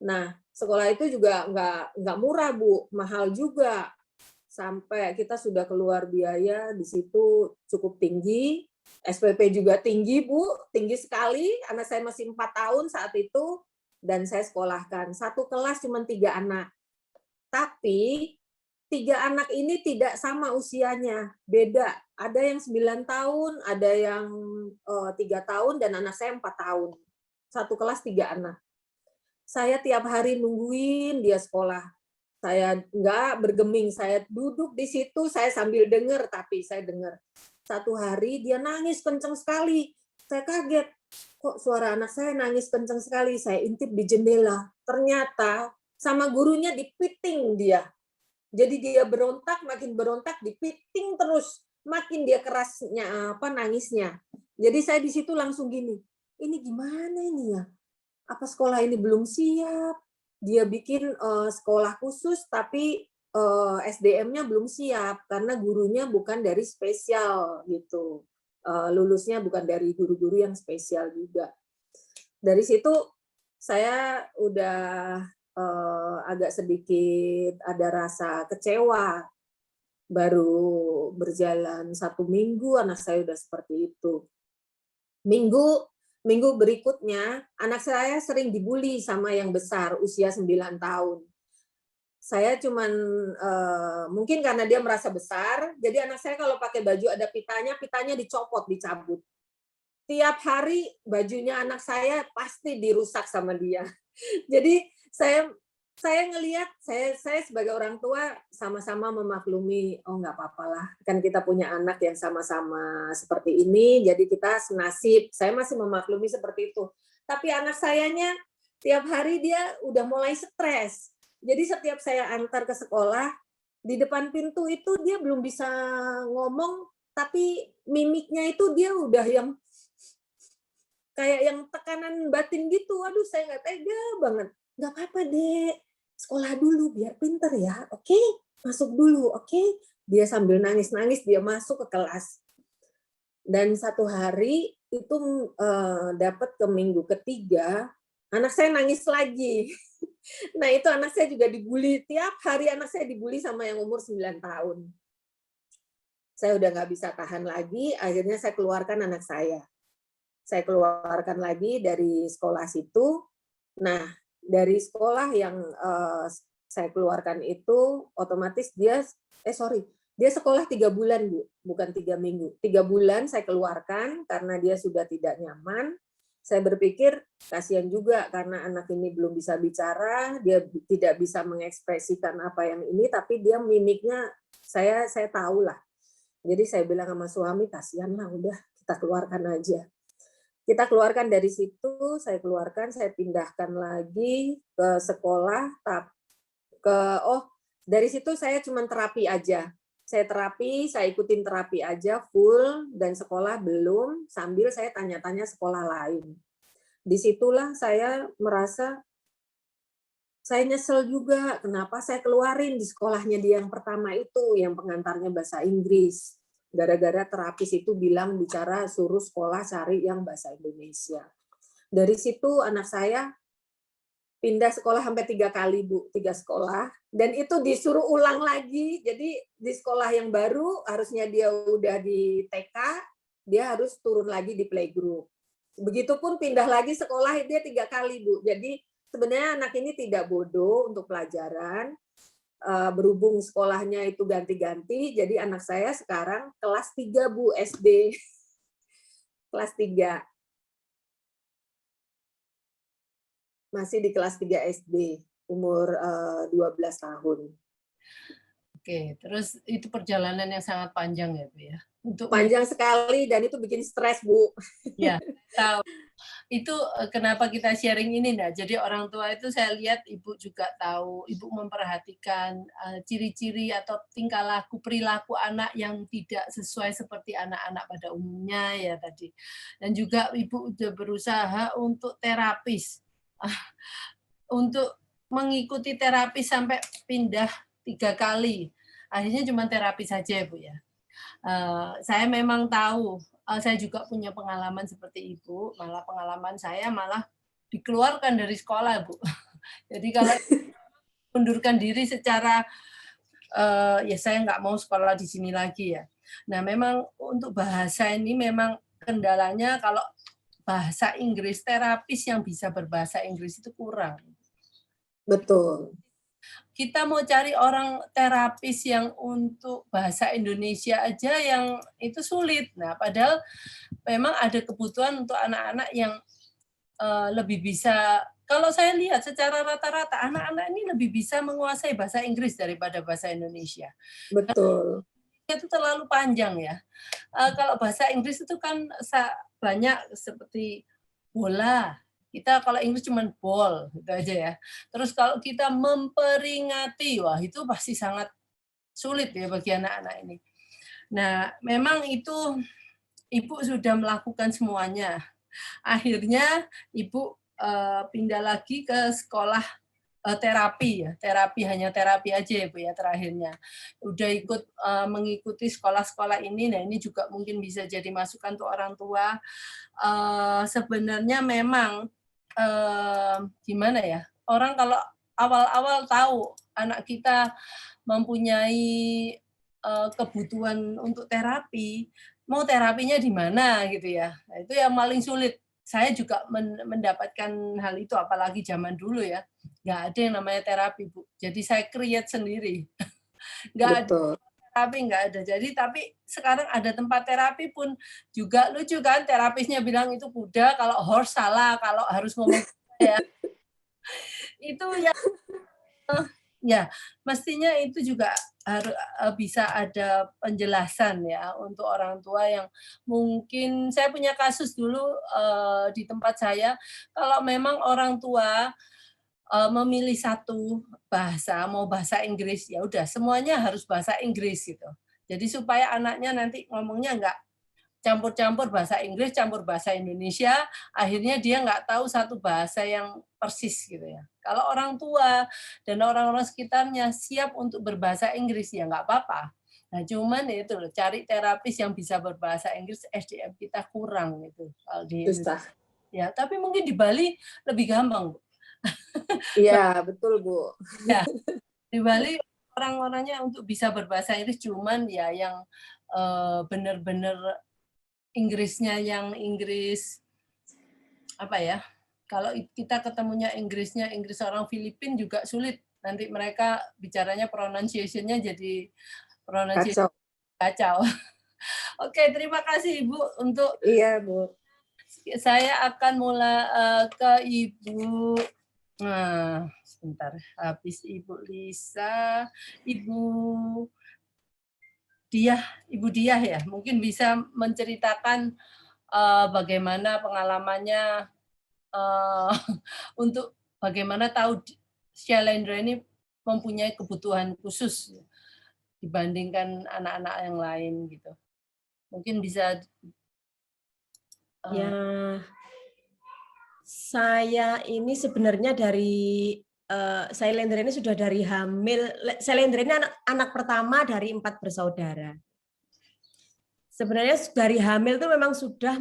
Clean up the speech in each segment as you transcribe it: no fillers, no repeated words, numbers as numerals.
Nah, sekolah itu juga nggak murah, Bu, mahal juga. Sampai kita sudah keluar biaya di situ cukup tinggi, SPP juga tinggi, Bu, tinggi sekali. Anak saya masih 4 tahun saat itu, dan saya sekolahkan. Satu kelas cuma 3 anak. Tapi 3 anak ini tidak sama usianya, beda. Ada yang 9 tahun, ada yang 3 tahun, dan anak saya 4 tahun. Satu kelas 3 anak. Saya tiap hari nungguin dia sekolah. Saya nggak bergeming, saya duduk di situ, saya sambil dengar, tapi saya dengar. Satu hari dia nangis kenceng sekali. Saya kaget, kok suara anak saya nangis kenceng sekali. Saya intip di jendela. Ternyata sama gurunya dipiting dia. Jadi dia berontak, dipiting terus. Makin dia kerasnya nangisnya. Jadi saya di situ langsung gini, ini gimana ini ya? Apa sekolah ini belum siap? Dia bikin sekolah khusus, tapi SDM-nya belum siap karena gurunya bukan dari spesial gitu. Lulusnya bukan dari guru-guru yang spesial juga. Dari situ saya udah agak sedikit ada rasa kecewa. Baru berjalan 1 minggu anak saya udah seperti itu. Minggu minggu berikutnya, anak saya sering dibully sama yang besar, usia 9 tahun. Saya cuman, mungkin karena dia merasa besar, jadi anak saya kalau pakai baju ada pitanya, pitanya dicopot, dicabut. Tiap hari bajunya anak saya pasti dirusak sama dia. Jadi saya ngelihat, saya sebagai orang tua sama-sama memaklumi, oh nggak apa-apalah, kan kita punya anak yang sama-sama seperti ini, jadi kita senasib. Saya masih memaklumi seperti itu. Tapi anak sayanya tiap hari dia udah mulai stres. Jadi setiap saya antar ke sekolah, di depan pintu itu dia belum bisa ngomong, tapi mimiknya itu dia udah yang kayak yang tekanan batin gitu. Waduh, saya nggak tega banget. Nggak apa-apa, Dek. Sekolah dulu biar pinter ya. Oke, masuk dulu. Oke. Dia sambil nangis-nangis dia masuk ke kelas. Dan satu hari itu dapat ke minggu ketiga, anak saya nangis lagi. Nah, itu anak saya juga dibully. Tiap hari anak saya dibully sama yang umur 9 tahun. Saya udah nggak bisa tahan lagi, akhirnya saya keluarkan anak saya. Saya keluarkan lagi dari sekolah situ. Nah, dari sekolah yang saya keluarkan itu otomatis dia sekolah 3 bulan, Bu, bukan 3 minggu. 3 bulan saya keluarkan karena dia sudah tidak nyaman. Saya berpikir kasihan juga karena anak ini belum bisa bicara, dia tidak bisa mengekspresikan apa yang ini, tapi dia mimiknya saya tahu lah. Jadi saya bilang sama suami, kasihan lah, udah kita keluarkan aja. Kita keluarkan dari situ, saya pindahkan lagi ke sekolah, dari situ saya cuma terapi aja. Saya terapi, saya ikutin terapi aja full, dan sekolah belum, sambil saya tanya-tanya sekolah lain. Disitulah saya merasa, saya nyesel juga, kenapa saya keluarin di sekolahnya dia yang pertama itu, yang pengantarnya bahasa Inggris. Gara-gara terapis itu bilang bicara suruh sekolah cari yang bahasa Indonesia. Dari situ anak saya pindah sekolah sampai 3 kali, Bu, 3 sekolah. Dan itu disuruh ulang lagi. Jadi di sekolah yang baru harusnya dia udah di TK, dia harus turun lagi di playgroup. Begitupun pindah lagi sekolah dia 3 kali, Bu. Jadi sebenarnya anak ini tidak bodoh untuk pelajaran. Berhubung sekolahnya itu ganti-ganti, jadi anak saya sekarang kelas 3, Bu, SD. Kelas 3. Masih di kelas 3 SD, umur 12 tahun. Oke, terus itu perjalanan yang sangat panjang ya, Bu, ya? Panjang sekali dan itu bikin stres, Bu. Ya, tahu. Itu kenapa kita sharing ini, nah. Jadi orang tua itu saya lihat Ibu juga tahu, Ibu memperhatikan ciri-ciri atau tingkah laku, perilaku anak yang tidak sesuai seperti anak-anak pada umumnya ya tadi. Dan juga Ibu udah berusaha untuk terapis, untuk mengikuti terapi sampai pindah 3 kali. Akhirnya cuma terapi saja ya, Bu, ya. Saya memang tahu, saya juga punya pengalaman seperti Ibu, malah pengalaman saya malah dikeluarkan dari sekolah, Bu. Jadi kalau mundurkan diri secara ya saya nggak mau sekolah di sini lagi ya. Nah memang untuk bahasa ini memang kendalanya kalau bahasa Inggris, terapis yang bisa berbahasa Inggris itu kurang. Betul. Kita mau cari orang terapis yang untuk bahasa Indonesia aja yang itu sulit. Nah padahal memang ada kebutuhan untuk anak-anak yang lebih bisa, kalau saya lihat secara rata-rata anak-anak ini lebih bisa menguasai bahasa Inggris daripada bahasa Indonesia. Betul. Itu terlalu panjang ya. Kalau bahasa Inggris itu kan banyak seperti bola. Kita kalau Inggris cuma ball gitu aja ya. Terus kalau kita memperingati, wah itu pasti sangat sulit ya bagi anak-anak ini. Nah, memang itu Ibu sudah melakukan semuanya. Akhirnya Ibu pindah lagi ke sekolah terapi ya, hanya terapi aja ya Bu ya terakhirnya. Udah ikut mengikuti sekolah-sekolah ini, nah ini juga mungkin bisa jadi masukan untuk orang tua. Sebenarnya memang gimana ya, orang kalau awal-awal tahu anak kita mempunyai kebutuhan untuk terapi, mau terapinya di mana gitu ya. Nah, itu yang paling sulit. Saya juga mendapatkan hal itu, apalagi zaman dulu ya. Nggak ada yang namanya terapi, Bu. Jadi saya create sendiri. Nggak ada Betul. terapi, nggak ada. Jadi, tapi sekarang ada tempat terapi pun juga lucu kan, terapisnya bilang itu kuda, kalau horse salah, kalau harus ngomong ya. Itu ya, mestinya itu juga harus bisa ada penjelasan ya untuk orang tua yang mungkin, saya punya kasus dulu di tempat saya, kalau memang orang tua memilih satu bahasa, mau bahasa Inggris, ya udah semuanya harus bahasa Inggris gitu. Jadi supaya anaknya nanti ngomongnya nggak campur-campur bahasa Inggris, campur bahasa Indonesia, akhirnya dia nggak tahu satu bahasa yang persis gitu ya. Kalau orang tua dan orang-orang sekitarnya siap untuk berbahasa Inggris, ya nggak apa-apa. Nah cuman ya itu loh, cari terapis yang bisa berbahasa Inggris, SDM kita kurang gitu kalau di Indonesia. Susah. Ya, tapi mungkin di Bali lebih gampang, Bu. Iya, betul, Bu. Ya, di Bali orang-orangnya untuk bisa berbahasa Inggris cuman ya yang benar-benar Inggrisnya yang Inggris apa ya? Kalau kita ketemunya Inggris orang Filipina juga sulit. Nanti mereka bicaranya pronunciation-nya jadi pronunciation Kacau. kacau. Oke, terima kasih Ibu untuk, Iya, Bu. saya akan mulai ke Ibu. Nah, sebentar. Habis Ibu Lisa, Ibu Diah ya, mungkin bisa menceritakan bagaimana pengalamannya untuk bagaimana tahu Shalendra ini mempunyai kebutuhan khusus dibandingkan anak-anak yang lain gitu. Mungkin bisa Ya, saya ini sebenarnya dari Sailendra ini sudah dari hamil. Sailendra ini anak pertama dari 4 bersaudara. Sebenarnya dari hamil tuh memang sudah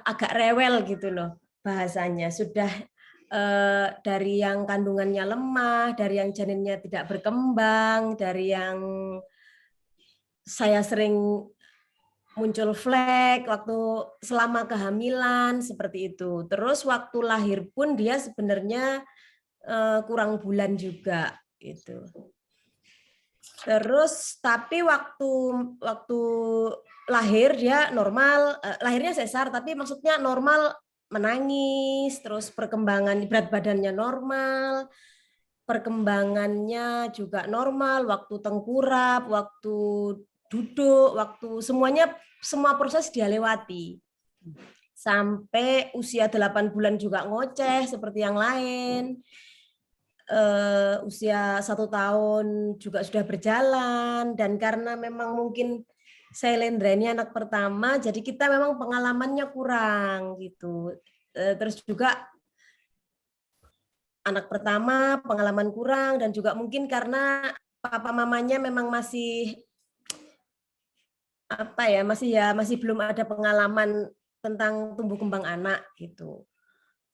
agak rewel gitu loh bahasanya. Sudah dari yang kandungannya lemah, dari yang janinnya tidak berkembang, dari yang saya sering muncul flek waktu selama kehamilan seperti itu. Terus waktu lahir pun dia sebenarnya kurang bulan juga gitu. Terus tapi waktu lahir dia normal, lahirnya sesar tapi maksudnya normal, menangis, terus perkembangan berat badannya normal, perkembangannya juga normal, waktu tengkurap, waktu duduk, waktu semua proses dia lewati. Sampai usia 8 bulan juga ngoceh seperti yang lain. Usia 1 tahun juga sudah berjalan, dan karena memang mungkin Sailendra ini anak pertama, jadi kita memang pengalamannya kurang gitu. Terus juga anak pertama pengalaman kurang, dan juga mungkin karena papa mamanya memang masih masih belum ada pengalaman tentang tumbuh kembang anak gitu.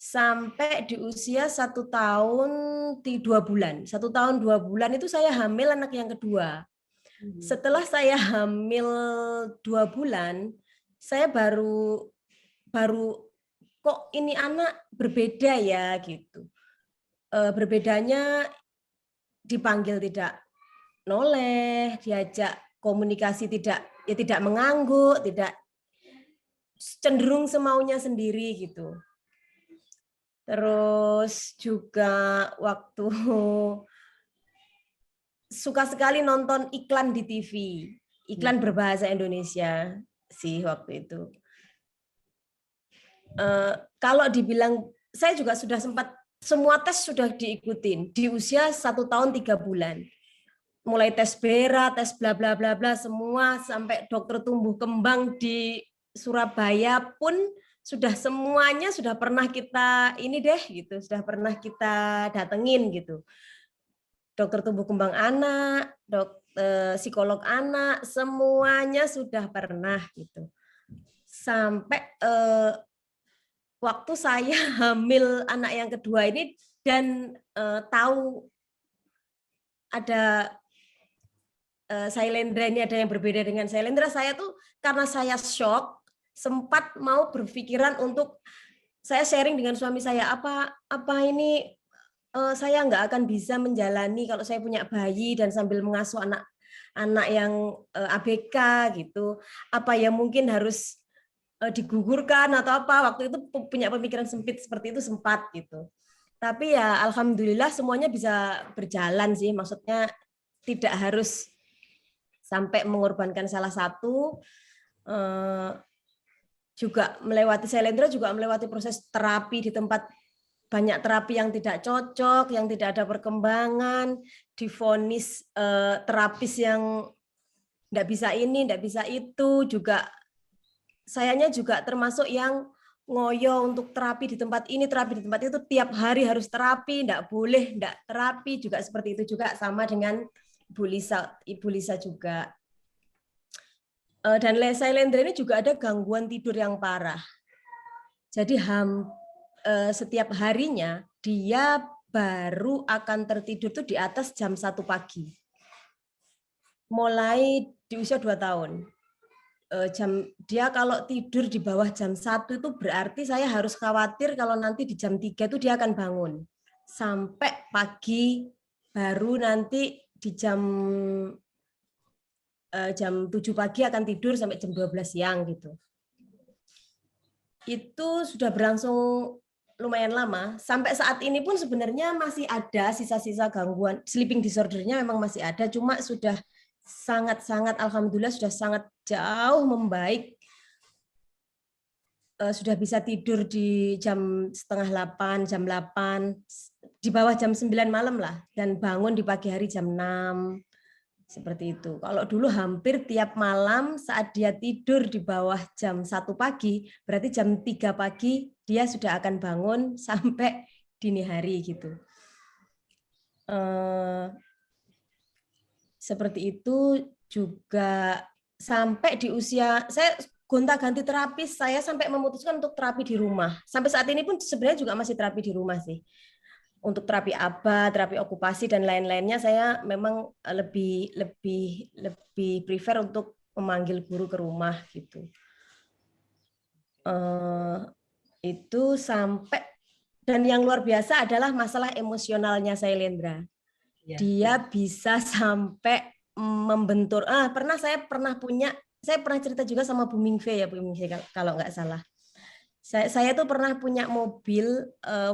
sampai di usia 1 tahun 2 bulan. 1 tahun 2 bulan itu saya hamil anak yang kedua. Setelah saya hamil 2 bulan, saya baru kok ini anak berbeda ya gitu. Berbedanya dipanggil tidak noleh, diajak komunikasi tidak mengangguk, tidak cenderung semaunya sendiri gitu. Terus juga waktu suka sekali nonton iklan di TV, iklan berbahasa Indonesia sih waktu itu. Kalau dibilang, saya juga sudah sempat, semua tes sudah diikutin di usia 1 tahun 3 bulan. Mulai tes BERA, tes bla bla bla bla, semua sampai dokter tumbuh kembang di Surabaya pun sudah semuanya sudah pernah kita ini deh gitu, sudah pernah kita datengin gitu. Dokter tumbuh kembang anak, dokter psikolog anak, semuanya sudah pernah gitu. Sampai waktu saya hamil anak yang kedua ini dan tahu ada Sailendra ini ada yang berbeda dengan Sailendra, saya tuh karena saya shock sempat mau berpikiran untuk saya sharing dengan suami saya, apa ini saya nggak akan bisa menjalani kalau saya punya bayi dan sambil mengasuh anak yang ABK gitu, apa ya mungkin harus digugurkan atau apa. Waktu itu punya pemikiran sempit seperti itu, sempat gitu. Tapi ya alhamdulillah semuanya bisa berjalan sih, maksudnya tidak harus sampai mengorbankan salah satu. Juga melewati Sailendra juga melewati proses terapi di tempat banyak terapi yang tidak cocok, yang tidak ada perkembangan, divonis terapis yang tidak bisa ini, tidak bisa itu, juga sayanya juga termasuk yang ngoyo untuk terapi di tempat ini, terapi di tempat itu, tiap hari harus terapi, tidak boleh tidak terapi, juga seperti itu juga sama dengan Ibu Lisa juga. Dan Sailendra ini juga ada gangguan tidur yang parah. Jadi setiap harinya dia baru akan tertidur tuh di atas jam 1 pagi. Mulai di usia 2 tahun. Dia kalau tidur di bawah jam 1 itu berarti saya harus khawatir kalau nanti di jam 3 itu dia akan bangun. Sampai pagi baru nanti di jam 7 pagi akan tidur sampai jam 12 siang gitu. Itu sudah berlangsung lumayan lama. Sampai saat ini pun sebenarnya masih ada sisa-sisa gangguan sleeping disorder-nya, memang masih ada, cuma sudah sangat-sangat alhamdulillah sudah sangat jauh membaik. Sudah bisa tidur di jam 7:30, jam 8, di bawah jam 9 malam lah, dan bangun di pagi hari jam 6. Seperti itu. Kalau dulu hampir tiap malam saat dia tidur di bawah jam 1 pagi, berarti jam 3 pagi dia sudah akan bangun sampai dini hari gitu. Seperti itu juga sampai di usia, saya gonta-ganti terapis, saya sampai memutuskan untuk terapi di rumah. Sampai saat ini pun sebenarnya juga masih terapi di rumah sih. Untuk terapi ABA, terapi okupasi dan lain-lainnya saya memang lebih prefer untuk memanggil guru ke rumah gitu. Itu sampai, dan yang luar biasa adalah masalah emosionalnya Sailendra. Dia bisa sampai membentur. Saya pernah cerita juga sama Bu Mingfe ya, Bu Mingfe kalau nggak salah. Saya tuh pernah punya mobil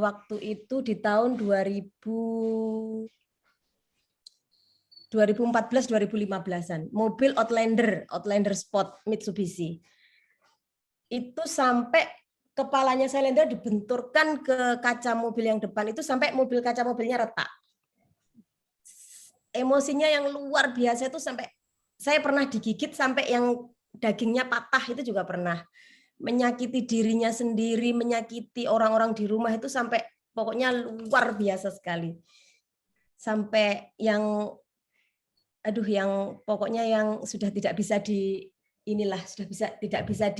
waktu itu di tahun 2014-2015-an. Mobil Outlander Sport Mitsubishi. Itu sampai kepalanya Sailendra dibenturkan ke kaca mobil yang depan itu sampai kaca mobilnya retak. Emosinya yang luar biasa itu sampai saya pernah digigit sampai yang dagingnya patah, itu juga pernah. Menyakiti dirinya sendiri, menyakiti orang-orang di rumah itu sampai pokoknya luar biasa sekali. Sampai yang pokoknya yang sudah tidak bisa tidak bisa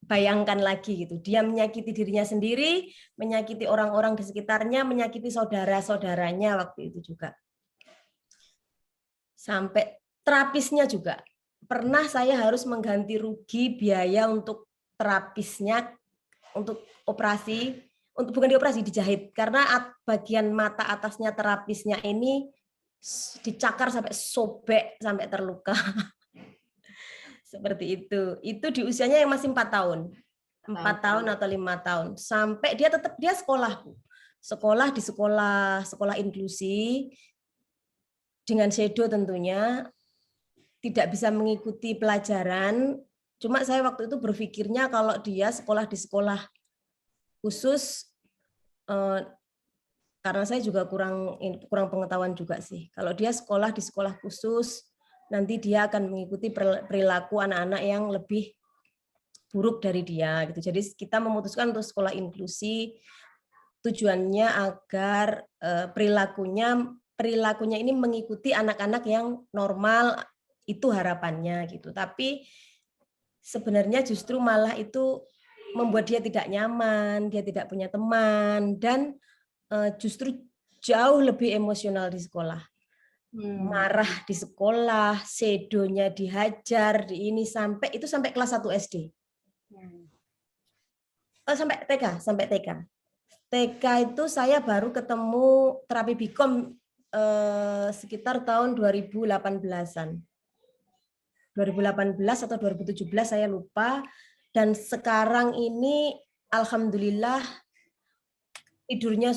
bayangkan lagi gitu. Dia menyakiti dirinya sendiri, menyakiti orang-orang di sekitarnya, menyakiti saudara-saudaranya waktu itu juga. Sampai terapisnya juga. Pernah saya harus mengganti rugi biaya untuk terapisnya, untuk operasi, bukan dioperasi, dijahit. Karena bagian mata atasnya terapisnya ini dicakar sampai sobek, sampai terluka. Seperti itu. Itu di usianya yang masih 4 tahun. 4 tahun atau 5 tahun. Sampai dia sekolah, Bu. Sekolah di sekolah inklusi dengan shadow tentunya, tidak bisa mengikuti pelajaran. Cuma saya waktu itu berpikirnya kalau dia sekolah di sekolah khusus, karena saya juga kurang pengetahuan juga sih. Kalau dia sekolah di sekolah khusus, nanti dia akan mengikuti perilaku anak-anak yang lebih buruk dari dia gitu. Jadi kita memutuskan untuk sekolah inklusi, tujuannya agar perilakunya ini mengikuti anak-anak yang normal, itu harapannya gitu. Tapi sebenarnya justru malah itu membuat dia tidak nyaman, dia tidak punya teman, dan justru jauh lebih emosional di sekolah. Marah di sekolah, sedonya dihajar, sampai kelas 1 SD. Sampai TK. TK itu saya baru ketemu terapi Bikom sekitar tahun 2018-an. 2018 atau 2017 saya lupa. Dan sekarang ini alhamdulillah tidurnya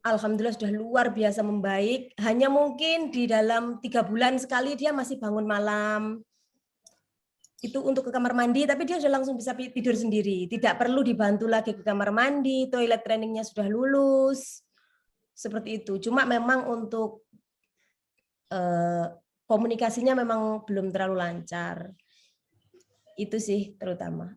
alhamdulillah sudah luar biasa membaik. Hanya mungkin di dalam 3 bulan sekali dia masih bangun malam. Itu untuk ke kamar mandi, tapi dia sudah langsung bisa tidur sendiri. Tidak perlu dibantu lagi ke kamar mandi, toilet trainingnya sudah lulus. Seperti itu. Cuma memang untuk komunikasinya memang belum terlalu lancar. Itu sih terutama.